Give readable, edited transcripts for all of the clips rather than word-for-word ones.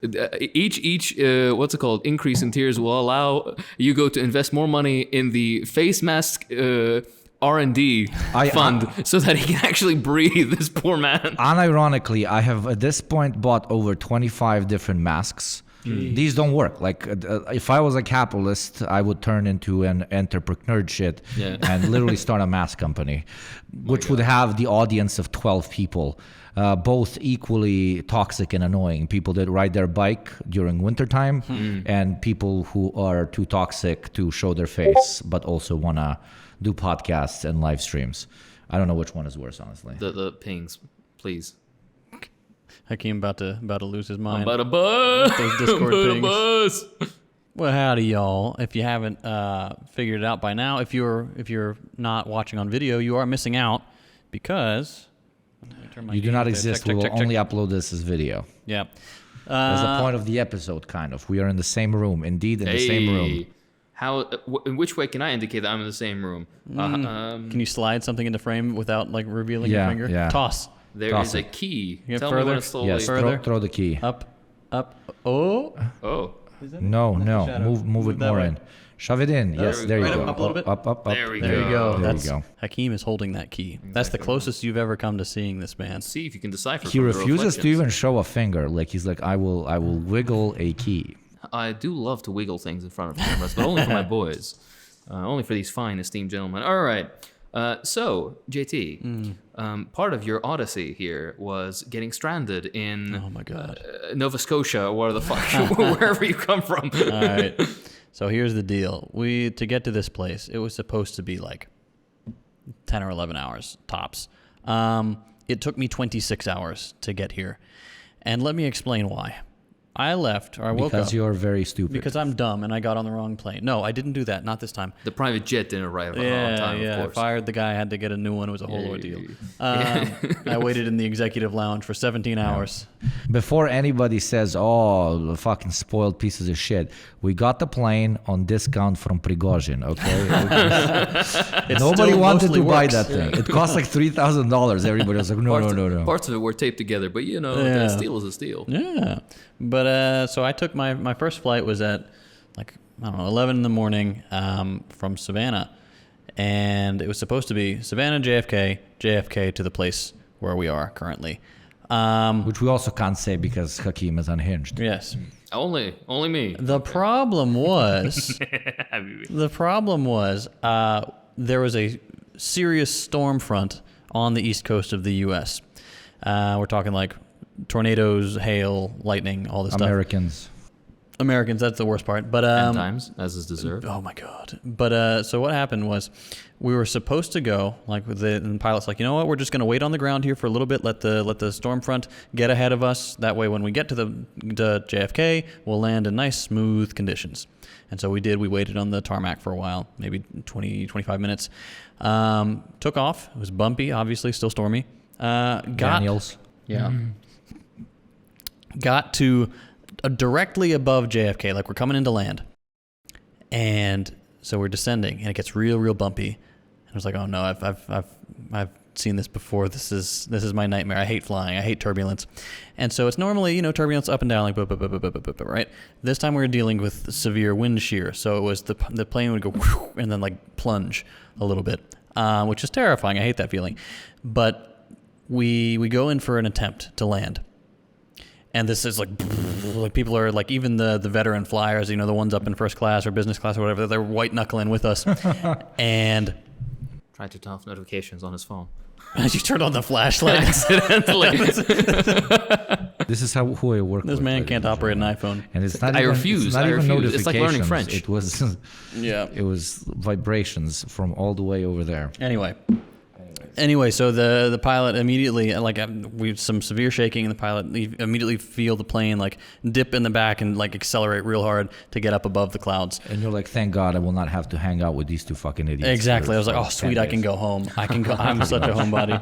Each what's it called? Increase in tiers will allow Hugo to invest more money in the face mask R&D fund so that he can actually breathe, this poor man. Unironically, I have at this point bought over 25 different masks. These don't work. Like if I was a capitalist, I would turn into an entrepreneurship and literally start a mask company, which would have the audience of 12 people. Both equally toxic and annoying. People that ride their bike during wintertime and people who are too toxic to show their face but also want to do podcasts and live streams. I don't know which one is worse, honestly. The pings, please. Hakeem about to lose his mind. I'm about to buzz. Those Discord pings. Well, howdy, y'all. If you haven't figured it out by now, if you're not watching on video, you are missing out because... You do not exist. We will only upload this as video. Yeah. That's the point of the episode, kind of. We are in the same room. Indeed, in the same room. How? In which way can I indicate that I'm in the same room? Can you slide something into frame without like revealing your finger? Yeah. Toss. There is a key. Tell me when it's slowly. Yes, throw the key. Up. Oh. No. Move it more in. Shove it in. Yes, there you go. Up a little bit. There Up. we There you go. There we go. Hakeem is holding that key. Exactly. That's the closest you've ever come to seeing this man. See if you can decipher. He refuses to even show a finger. Like he's like, I will wiggle a key. I do love to wiggle things in front of cameras, but only for my boys. Only for these fine, esteemed gentlemen. All right. So, JT, part of your odyssey here was getting stranded in Nova Scotia, or the fuck, wherever you come from. All right. So here's the deal. To get to this place, it was supposed to be like 10 or 11 hours tops. It took me 26 hours to get here. And let me explain why. I left, or I woke up. Because you're very stupid. Because I'm dumb and I got on the wrong plane. No, I didn't do that. Not this time. The private jet didn't arrive at the wrong time, of course. I fired the guy. I had to get a new one. It was a whole ordeal. I waited in the executive lounge for 17 hours. Before anybody says, oh, the fucking spoiled pieces of shit, we got the plane on discount from Prigozhin, okay? Nobody wanted to buy that thing. It cost like $3,000. Everybody was like, no. Parts of it were taped together, but the steal is a steal. Yeah. But so I took my first flight was at like, 11 in the morning from Savannah. And it was supposed to be Savannah, JFK to the place where we are currently. Which we also can't say because Hakeem is unhinged. Yes. Only me. The problem was, there was a serious storm front on the east coast of the U.S. We're talking like tornadoes, hail, lightning, all this stuff. Americans, that's the worst part. But 10 times, as is deserved. Oh my God. But so what happened was we were supposed to go, like the pilot's like, you know what, we're just going to wait on the ground here for a little bit, let the storm front get ahead of us. That way when we get to JFK, we'll land in nice, smooth conditions. And so we did. We waited on the tarmac for a while, maybe 20, 25 minutes. Took off. It was bumpy, obviously, still stormy. Daniels. Yeah. Got to directly above JFK, like we're coming into land. And so we're descending, and it gets real bumpy. And I was like, oh no, I've seen this before. This is my nightmare. I hate flying. I hate turbulence. And so it's normally, turbulence up and down, like right? This time we were dealing with severe wind shear. So it was the plane would go and then like plunge a little bit, which is terrifying. I hate that feeling. But we go in for an attempt to land. And this is like people are like, even the veteran flyers, the ones up in first class or business class or whatever, they're white knuckling with us. And tried to turn off notifications on his phone. You turned on the flashlight accidentally. This is who I work with. This man can't operate an iPhone. And it's not I even, refuse. It's not even notifications. It's like learning French. It was it was vibrations from all the way over there. Anyway, so the pilot immediately, we had some severe shaking, and the pilot immediately feel the plane like dip in the back and like accelerate real hard to get up above the clouds. And you're like, thank God I will not have to hang out with these two fucking idiots. Exactly. I was like, oh sweet, I can go home. I can go. I'm such a homebody.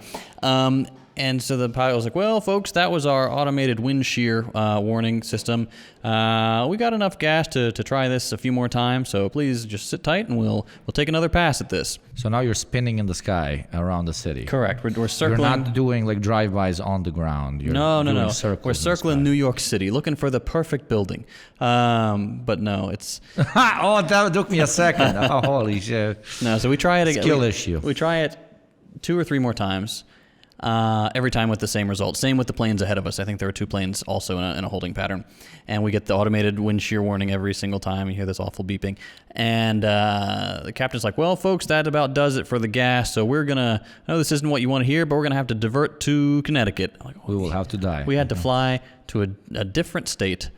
And so the pilot was like, well, folks, that was our automated wind shear warning system. We got enough gas to try this a few more times, so please just sit tight and we'll take another pass at this. So now you're spinning in the sky around the city. Correct. We're circling. You're not doing like drive-bys on the ground. You're No. doing circles We're in the circling sky. New York City, looking for the perfect building. But no, it's... Oh, that took me a second. Oh, holy shit. No, so we try it again. Skill issue. We try it 2 or 3 more times. Every time with the same result. Same with the planes ahead of us. I think there were 2 planes also in a holding pattern. And we get the automated wind shear warning every single time. You hear this awful beeping. And the captain's like, well, folks, that about does it for the gas. So we're going to, I know this isn't what you want to hear, but we're going to have to divert to Connecticut. I'm like, We will have to die. we had to fly to a different state.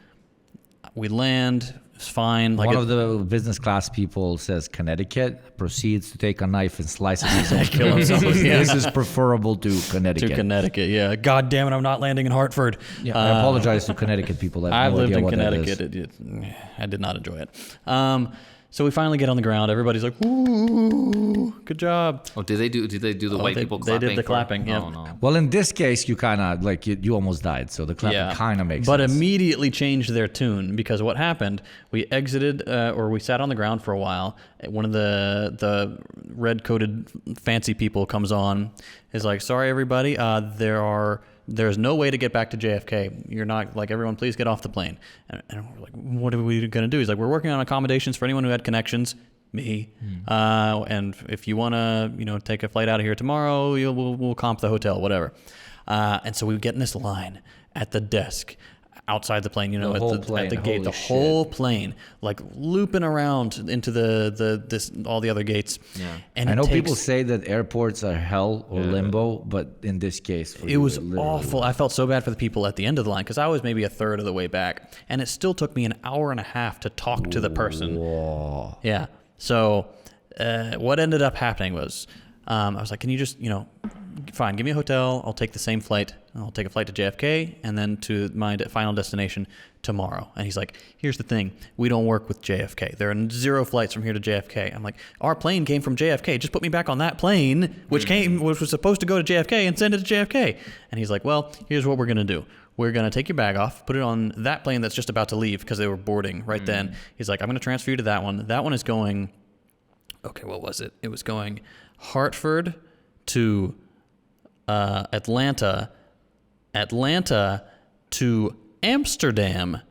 We land. It's fine. Like One of the business class people says Connecticut, proceeds to take a knife and slice himself. Kill himself. Yeah. This is preferable to Connecticut. To Connecticut, yeah. God damn it, I'm not landing in Hartford. Yeah, I apologize to Connecticut people. I have I've no lived idea in what that is. Connecticut. I did not enjoy it. So we finally get on the ground. Everybody's like, "Ooh, good job." Oh, did they do the white people they clapping? did the clapping, yeah. Oh, no. Well, in this case, you kind of like you almost died, so the clapping kind of makes But sense. immediately changed their tune because what happened? We exited, or we sat on the ground for a while. One of the red-coated fancy people comes on, is like, "Sorry, everybody, there's no way to get back to JFK. You're not, like, everyone, please get off the plane." And we're like, "What are we going to do?" He's like, "We're working on accommodations for anyone who had connections." Me. And if you want to, take a flight out of here tomorrow, we'll comp the hotel, whatever. And so we get in this line at the desk outside the plane, The whole plane, at the gate, the holy whole plane, like looping around into all the other gates. Yeah. And I it know takes- people say that airports are hell or limbo, but in this case, for It you, was literally awful. I felt so bad for the people at the end of the line because I was maybe a third of the way back, and it still took me an hour and a half to talk to the person. Whoa. Yeah. So what ended up happening was I was like, "Can you just, fine, give me a hotel. I'll take the same flight. I'll take a flight to JFK and then to my final destination tomorrow." And he's like, "Here's the thing. We don't work with JFK. There are 0 flights from here to JFK." I'm like, "Our plane came from JFK. Just put me back on that plane, which was supposed to go to JFK and send it to JFK." And he's like, "Well, here's what we're going to do. We're going to take your bag off, put it on that plane that's just about to leave because they were boarding right then." He's like, "I'm going to transfer you to that one. That one is going," okay, what was it? It was going Hartford to Atlanta to Amsterdam.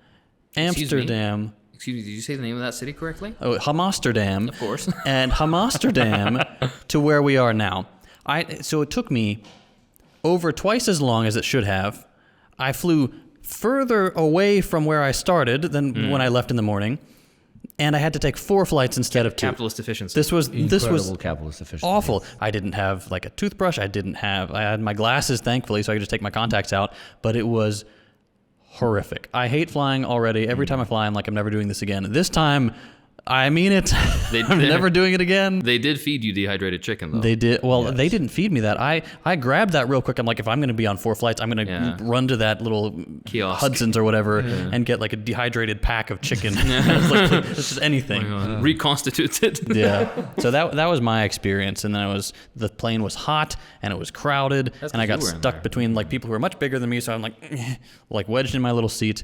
Excuse me? Amsterdam. Excuse me, did you say the name of that city correctly? Oh, Hamasterdam. Of course. And Hamasterdam to where we are now. So it took me over twice as long as it should have. I flew further away from where I started than when I left in the morning, and I had to take 4 flights instead of 2. Capitalist efficiency. This was Incredible capitalist efficiency. awful. I didn't have like a toothbrush. I had my glasses, thankfully, so I could just take my contacts out. But it was horrific. I hate flying already. Every time I fly, I'm like, I'm never doing this again. This time, I mean it. I'm never doing it again. They did feed you dehydrated chicken, though. They did. Well, they didn't feed me that. I grabbed that real quick. I'm like, if I'm going to be on 4 flights, I'm going to run to that little Kiosk. Hudson's or whatever and get like a dehydrated pack of chicken. It's just anything. Reconstitutes it. Yeah. So that was my experience, and then the plane was hot and it was crowded, That's and I 'cause got you were in stuck there. between like people who were much bigger than me. So I'm like wedged in my little seat.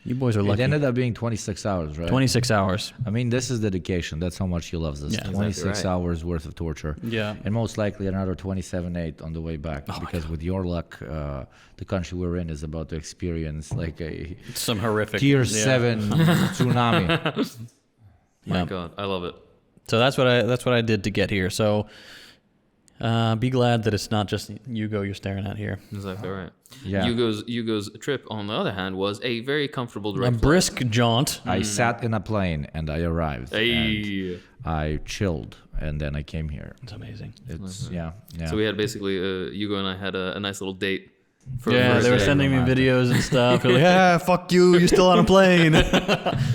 You boys are It lucky. ended up being 26 hours, right? 26 hours. I mean, this is dedication. That's how much he loves this. Yeah, 26 exactly right. hours worth of torture. Yeah. And most likely another 27.8 on the way back. Because with your luck, the country we're in is about to experience like a Some horrific tier 7 tsunami. My Yeah. God, I love it. So that's what I did to get here. So be glad that it's not just Hugo you're staring at here. Exactly right. Yeah. Hugo's trip, on the other hand, was a very comfortable A direct flight. brisk jaunt. I sat in a plane and I arrived. And Hey. I chilled and then I came here. It's amazing. It's yeah. So we had basically Hugo and I had a nice little date. For Yeah, first they were day. sending me videos and stuff. They're like, fuck you, you're still on a plane.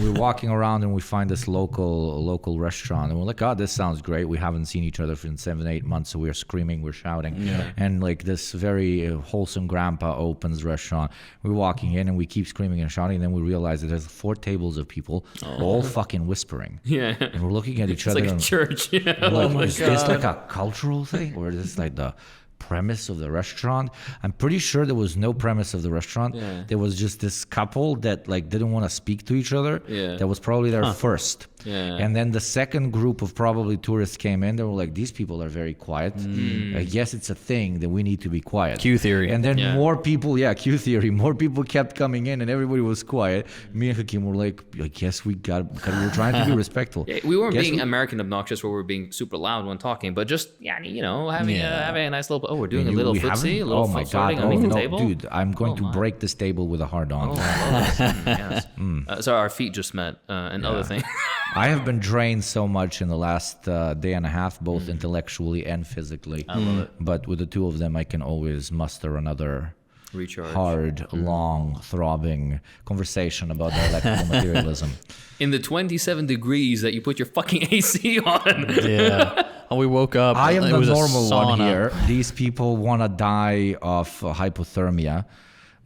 We're walking around and we find this local restaurant and we're like, oh, this sounds great. We haven't seen each other for 7-8 months, so we're screaming, we're shouting. Yeah. And like this very wholesome grandpa opens the restaurant. We're walking in and we keep screaming and shouting, and then we realize that there's 4 tables of people all fucking whispering. Yeah. And we're looking at each It's other like a and church. Yeah. we're like, is this like a cultural thing or is this like the premise of the restaurant. I'm pretty sure there was no premise of the restaurant. Yeah. There was just this couple that like didn't want to speak to each other. Yeah. That was probably their first. Yeah. And then the second group of probably tourists came in. They were like, these people are very quiet. I guess it's a thing that we need to be quiet. Q theory. And then Yeah. more people, Q theory, more people kept coming in and everybody was quiet. Me and Hakeem were like, I guess we got, because we were trying to be respectful. Yeah, we weren't Guess being we- American obnoxious where we were being super loud when talking, but just, having a nice little, we're doing a You- little we footsie, a haven't? little Oh my foot god! farting Oh underneath the no, table. dude! I'm going to my. break this table with a hard on. Oh, yes. So our feet just met, and other things. I have been drained so much in the last day and a half, both intellectually and physically. I love it. But with the two of them, I can always muster another Recharge. hard, long, throbbing conversation about dialectical materialism. In the 27 degrees that you put your fucking AC on. Yeah. And we woke up. I am it the was a normal one sauna. here. These people want to die of hypothermia.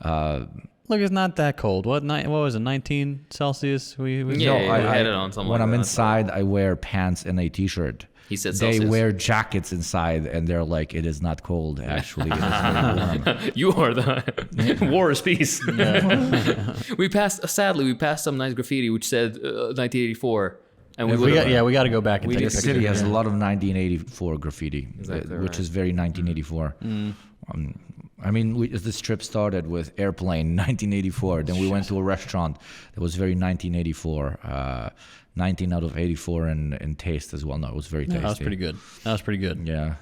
Look, it's not that cold. What was it? 19 Celsius? We Yeah, we had it on something When like I'm that. inside, I wear pants and a t-shirt. He said They Celsius. wear jackets inside, and they're like, "It is not cold. Actually, it is very warm." You are the war is peace. We passed some nice graffiti which said 1984, and we got to go back and take a This picture. city has a lot of 1984 graffiti, Exactly which right. is very 1984. I mean, this trip started with airplane 1984. Then we went to a restaurant that was very 1984. 19 out of 84 in taste as well. No, it was very tasty. That was pretty good. Yeah.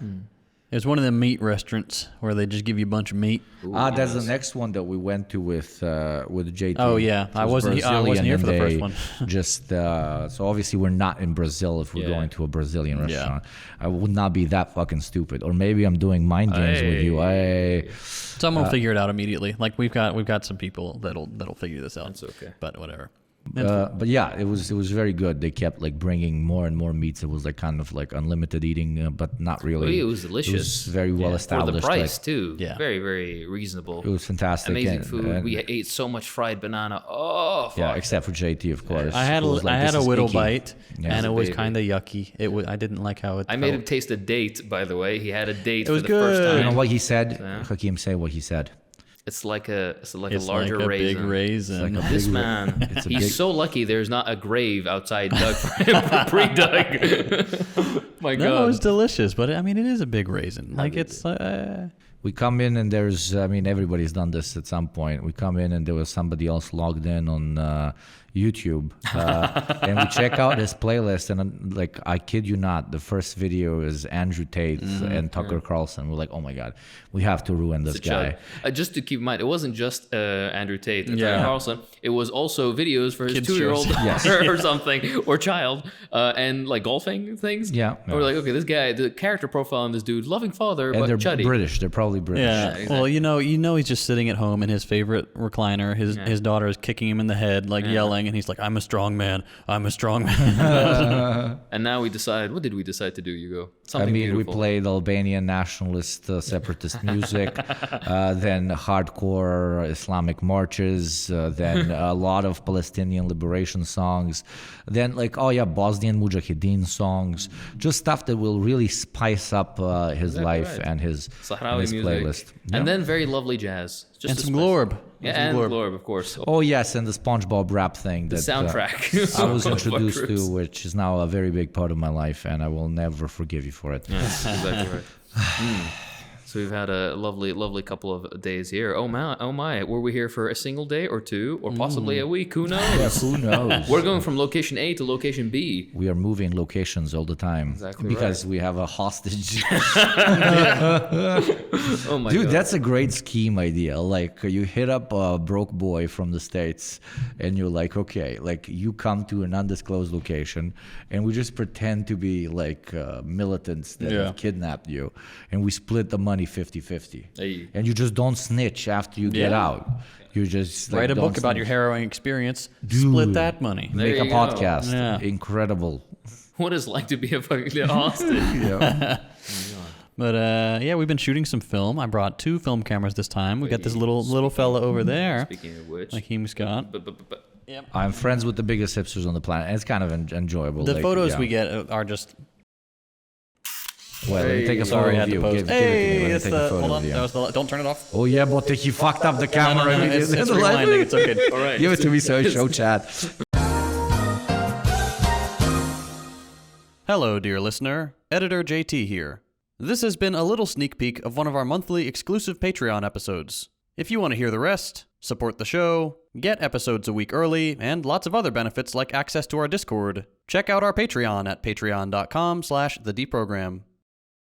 It was one of the meat restaurants where they just give you a bunch of meat. That's the next one that we went to with JT. Oh, yeah. It I was wasn't here Brazilian, for the and first they one. Just so obviously we're not in Brazil if we're Yeah. going to a Brazilian restaurant. I would not be that fucking stupid. Or maybe I'm doing mind games with you. Hey. Someone will figure it out immediately. Like we've got some people that'll figure this out. That's okay. But whatever. But yeah, it was very good. They kept like bringing more and more meats. It was like kind of like unlimited eating, but not really. It was delicious. It was very well For established. the price like, too. Yeah. Very, very reasonable. it was fantastic. Amazing and- food. and- We ate so much fried banana. Oh, fuck. yeah, except for JT, of course. I had who was like, I had "This a is whittle icky." bite, Yeah. and it was Baby. kind of yucky. I didn't like how it. I made him felt. taste a date, by the way. He had a date It was for the first good. time. You know what he said? Yeah. Hakeem, say what he said. It's like a It's larger like a raisin. big raisin. It's like a This big ra- man, it's a he's big- so lucky there's not a grave outside dug for him, pre-dug. My No, God. it was delicious, but I mean, it is a big raisin. Like it's. We come in and there's, I mean, everybody's done this at some point. We come in and there was somebody else logged in on YouTube, and we check out his playlist, and like, I kid you not, the first video is Andrew Tate and Tucker Carlson. We're like, oh my God, we have to ruin this guy. Just to keep in mind, it wasn't just Andrew Tate and Yeah. Tucker Carlson. It was also videos for his Kids 2-year-old shows. Yes. or something, or child, and like golfing things. Yeah. And we're like, okay, this guy, the character profile on this dude, loving father, And but they're chuddy. British. They're probably British. Yeah. exactly. Well, you know, he's just sitting at home in his favorite recliner. His daughter is kicking him in the head, like yelling, and he's like, "I'm a strong man. I'm a strong man." And now we decide, what did we decide to do, Hugo? I Something mean, beautiful. we played Albanian nationalist separatist music, then hardcore Islamic marches, then a lot of Palestinian liberation songs, then like, Bosnian Mujahideen songs, just stuff that will really spice up his life right. and his, Sahrawi his music. playlist. And Yeah. then very lovely jazz. Just And a some spice. glorb. Yeah, Some and glorb. glorb, of course. Oh yes, and the SpongeBob rap thing. The that, soundtrack. I was of our introduced trips. to, which is now a very big part of my life, and I will never forgive you for it. Yes, exactly right. So we've had a lovely, lovely couple of days here. Oh my! Were we here for a single day or two, or possibly a week? Who knows? Yeah, who knows? We're going from location A to location B. We are moving locations all the time Exactly because we have a hostage. Oh my Dude, God. that's a great scheme idea. Like you hit up a broke boy from the States and you're like, okay, like you come to an undisclosed location and we just pretend to be like militants that Yeah. have kidnapped you and we split the money 50-50. Hey. And you just don't snitch after you get Yeah. out. You just like, Write a don't book about your snitch. harrowing experience. Dude. Split that money. There Make a you go. podcast. Yeah. Incredible. What is it like to be a fucking hostage? Yeah. But yeah, we've been shooting some film. I brought 2 film cameras this time. We got this little fella over there, Speaking of which, Hakeem Scott. but I'm friends with the biggest hipsters on the planet. And it's kind of enjoyable. The like, photos yeah. we get are just Well, let me take a photo Sorry, I of had to you. pose. Give it to me. Hey, Let me it's take a the. photo Hold of on. you. That was the. Don't turn it off. Oh yeah, but he fucked up the No, camera. no, it's rewinding. It's okay. All right. Give it to me so I show chat. Hello, dear listener. Editor JT here. This has been a little sneak peek of one of our monthly exclusive Patreon episodes. If you want to hear the rest, support the show, get episodes a week early, and lots of other benefits like access to our Discord, check out our Patreon at patreon.com/thedeprogram.